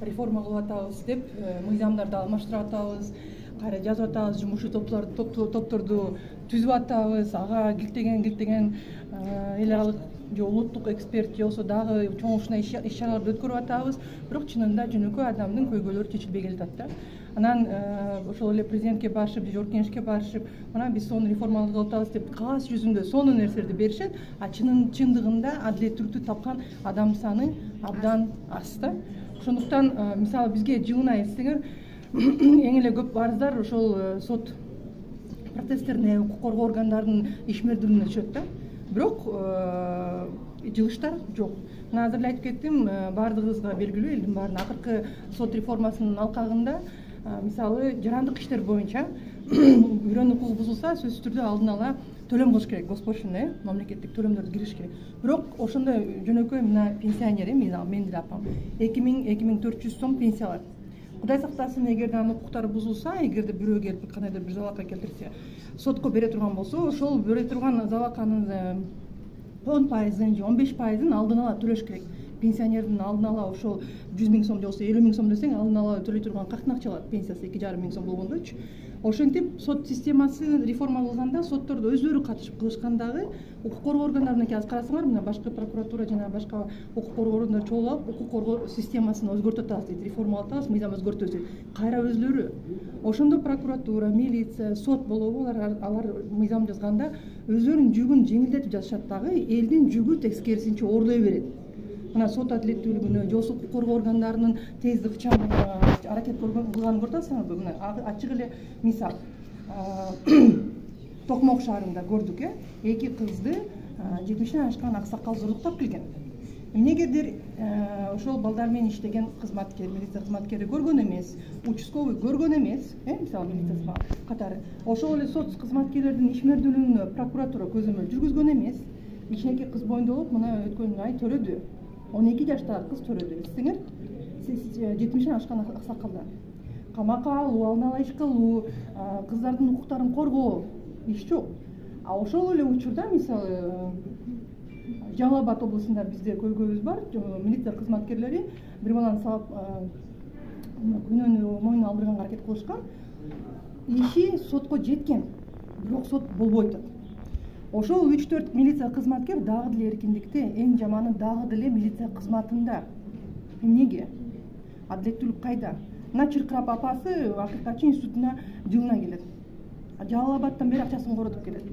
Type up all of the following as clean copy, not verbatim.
реформа кылып атабыз деп мыйзамдарды алмаштырып атабыз, кайра жазып атабыз, жумушчу топторду түзүп атабыз, ага килтеген эл аралык же улуттук эксперт же болбосо дагы чоң ушундай иш-чараларды өткөрүп атабыз. Бирок чынында жөнөкөй адамдын көйгөйлөрү чечилбей келатат да. Анан ошол эле президентке барышып, Жогорку Кеңешке барышып, мына биз сону реформаларды кылып атабыз деп кагаз жүзүндө сонун нерселерди беришет, а чындыгында адилеттүүлүктү тапкан адам саны абдан аз да. Ошондуктан мисалы бизге жылына эсеңер эң эле көп арыздар ошол сот процесстерине, укук коргоо органдарынын ишмердүүлүгүнө түшөт да. Бирок жылыштар жок. Мына азыр эле айтып кеттим, баардыгыбызга белгилүү, элдин баарына акыркы сот реформасынын алкагында мисалы жарандык иштер боюнча үйрөн укугу бузулса сөзсүз түрдө алдын ала төлөм кылыш керек, госпошлина, мамлекеттик төлөмдөрдү кириш керек. Бирок ошондой жөнөкөй мына пенсионер, менин деле апам 2400 сом пенсия алат. Кудай сактасын, эгерде анын укуктары бузулса, эгерде бирөө келип кандайдыр бир залалка келтирсе, сотко бере турган болсо, ошол бере турган залалканын 10%, же 15%ын алдын ала төлөш керек. Пенсионердин алдын ала ошол 100 000 сом же болбосо 50 000 сом десең, алдын ала төлөй турган кактын акча алат, пенсиясы 2,5 000 сом болгондочу. Ошентип сот системасы реформа кылганда сотторду өздөрү катышып кылышкандагы укук коргоо органдарына азыр карасаңар, мына башкы прокуратура жана башка укук коргоо органдары чогулуп алып, укук коргоо системасын өзгөртүп атабыз дейт, реформалап атабыз, мыйзам өзгөртөбүз дейт. Кайра өзлөрү. Ошондо прокуратура, милиция, сот болобу, алар мыйзам жазганда өздөрүнүн жүгүн жеңилдетип жазышат дагы, элдин жүгү тескерисинче оорлой берет. Мына сот адилеттүүлүгүнө, же болбосо укук коргоо органдарынын тездик ыкчам аракет кылганын көрүп атасыңарбы? Мына ачык эле мисал. Токмок шаарында көрдүк, эки кызды 70-тен ашкан аксакал зорлуктап келген. Эмнегедир ошол балдар менен иштеген кызматкер, милиция кызматкери көргөн эмес, участковый көргөн эмес, мисалы милиция катары. Ошол эле сот кызматкерлердин ишмердүүлүгүнө прокуратура көзөмөл жүргүзгөн эмес. Кичинекей кыз боюнда болуп, мына өткөн ай төрөдү. 12 жаштагы кыз төрөдү. Эстеңер, 70-тен ашкан аксакалдар. Камакка алуу, алдын ала иш кылуу, кыздардын укуктарын коргоо, иш жок. А ошол эле учурда мисалы Жаңы Абад облусунда бизде көйгөйүбүз бар. Милиция кызматкерлери бир баланы салып, күнөөнү мойнуна алдырганга аракет кылышкан. Иши сотко жеткен, бирок сот болбой атат. Ошол 3-4 милиция кызматкер дагы деле эркиндикте, эң жаманы дагы деле милиция кызматында. Эмнеге? Адилеттүүлүк кайда? Мына Чыркырап апасы Акыркачы институтуна жылына келет. Жаңы Абадтан бери акчасын коротуп келет.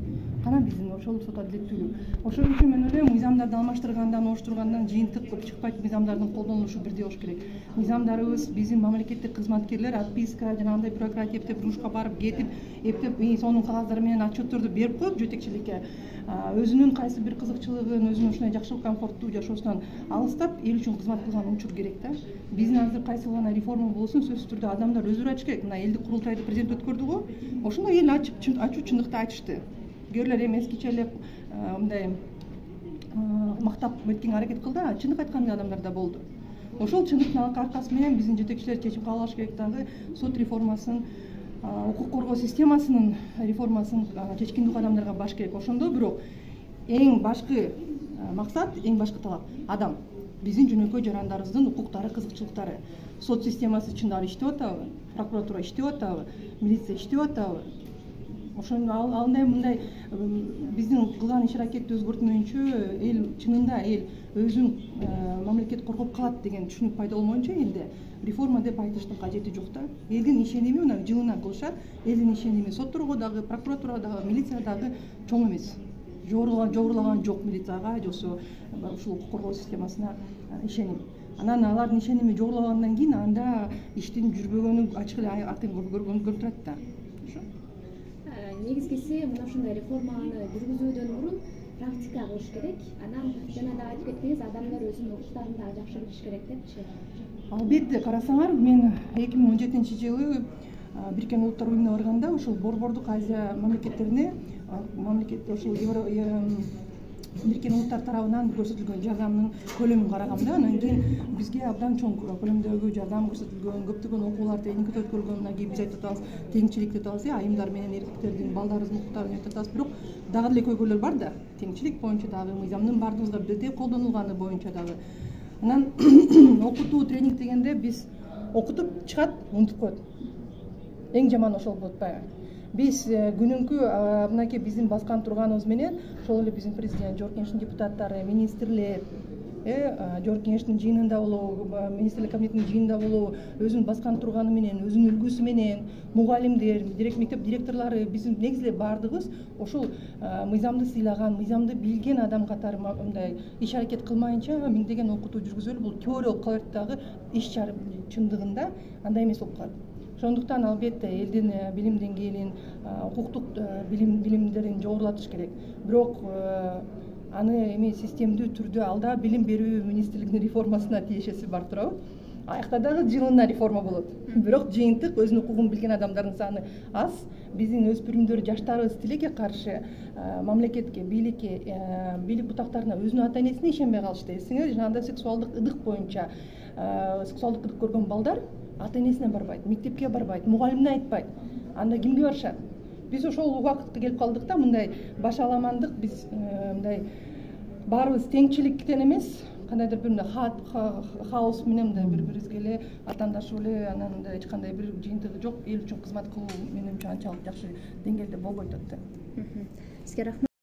Кана биздин ошол сот адилеттүүлүгү. Ошол үчүн мен ойлойм, мыйзамдарды алмаштыргандан, оштургандан жыйынтык көп чыкпайт, мыйзамдардын колдонулушу бирдей болуш керек. Мыйзамдарыбыз биздин мамлекеттик кызматкерлер отписка жанагындай бюрократия эптеп, жумушка барып, кетип, эптеп, сонун кагаздары менен отчетторду берип коюп жетекчиликке, өзүнүн кайсы бир кызыкчылыгын, өзүнүн ушундай жакшылык, комфорттуу жашоосунан алыстап, эл үчүн кызмат кылган учур керек да. Биздин азыр кайсы гана реформа болсун, сөзсүз түрдө адамдар өздөрү айтыш керек. Мына элдик курултайды президент өткөрдү го, ошондо эл ачуу чындыкты айтышты. Герлер эмес кичелеп мындай мактап эткенге аракет кылды, чындык айткан адамдар да болду. Ошол чындыктын аркасы менен биздин жетекчилер чечим кабыл алыш керек дагы, сот реформасын, укук коргоо системасынын реформасын чечкиндүү кадамдарга баш керек. Ошондо бирок эң башкы максат, эң башкы талап адам. Биздин жөнөкөй жарандарыбыздын укуктары, кызыкчылыктары. Сот системасы чындап иштеп атабы? Прокуратура иштеп атабы? Милиция иштеп атабы? Ошондо андай мындай биздин кылган иш-аракетти өзгөртмөйүнчө эл чынында өзүн мамлекет коргоп калат деген түшүнүк пайда болмоюнча элде реформа деп айтыштын кажети жок да. Элдин ишеними мына жылына кылышат, элдин ишеними сотторго дагы, прокуратурага дагы, милицияга дагы чоң эмес. Жогорлаган жок милицияга, же болбосо ушул укук коргоо системасына ишеним. Анан алардын ишеними жогорлагандан кийин анда иштин жүрбөгөнү ачык эле атын көрүнүп турат да. Негизгиси мына ушундай реформаны жүргүзүүдөн мурун практика кылыш керек. Анан жана да айтып кеттиңиз, адамдар өзүнүн укуктарын дагы жакшы билиш керек депчи. Албетте, карасаңар, мен 2017-жылы Бириккен Улуттар уюмуна барганда ошол Борбордук Азия мамлекеттерине, ошол Бириккен Улуттар тарабынан көрсөтүлгөн жардамдын көлөмүн карагамда, анан кийин бизге абдан чоң көлөмдөгү жардам көрсөтүлгөн, көптөгөн окуулар техникада өткөрүлгөн, мына биз айтып атабыз, теңчилик деп атабыз, айымдар менен эркектердин, балдарыбыздын укуктарын айтып атабыз, бирок дагы деле көйгөйлөр бар да. Теңчилик боюнча дагы, мыйзамдын баардыгыбызга бирдей колдонулганы боюнча дагы. Анан окутуу тренинг дегенде биз окутуп чыгат, унутуп коет. Эң жаман ошол болуп атпайбы? Биз күнүнкү мынакей биздин баскан турганыбыз менен ошол эле биздин президент, Жогорку Кеңештин депутаттары, министрлер, Жогорку Кеңештин жыйынында болобу, министрлер кабинетинин жыйынында болобу, өзүнүн баскан турганы менен, өзүнүн үлгүсү менен, мугалимдер, мектеп директорлору, биздин негизи эле баардыгыбыз ошол мыйзамды сыйлаган, мыйзамды билген адам катары мындай иш аракет кылмайынча миңдеген окутуу жүргүзөлү, бул теориялык кала берет дагы иш чындыгында андай эмес болуп калат. Ошондуктан албетте элдин билим деңгээлин, укуктук билимдерин жогорулатыш керек. Бирок аны эми системдүү түрдө алда билим берүү министрлигинин реформасына тиешеси бар турабы? Аякта дагы жылына реформа болот. Бирок жыйынтык өзүнүн укугун билген адамдардын саны аз. Биздин өспүрүмдөр, жаштарыбыз тилекке каршы мамлекетке, бийликке, бийлик бутактарына өзүнүн ата энесине ишенбей калышты. Эсиңер жанагындай сексуалдык ыдык боюнча сексуалдык ыдык көргөн балдар ата энесине барбайт, мектепке барбайт, мугалимине айтпайт. Анда кимге барышат? Биз ошол убакытка келип калдык да, мындай башаламандык, биз мындай баарыбыз теңчиликтен эмес, кандайдыр бир хаос менен мындай бири-бирибизге эле атаандашып эле, анан мындай эч кандай бир жыйынтыгы жок, эл үчүн кызмат кылуу менимче анчалык жакшы деңгээлде болбойт атты. Сизге рахмат.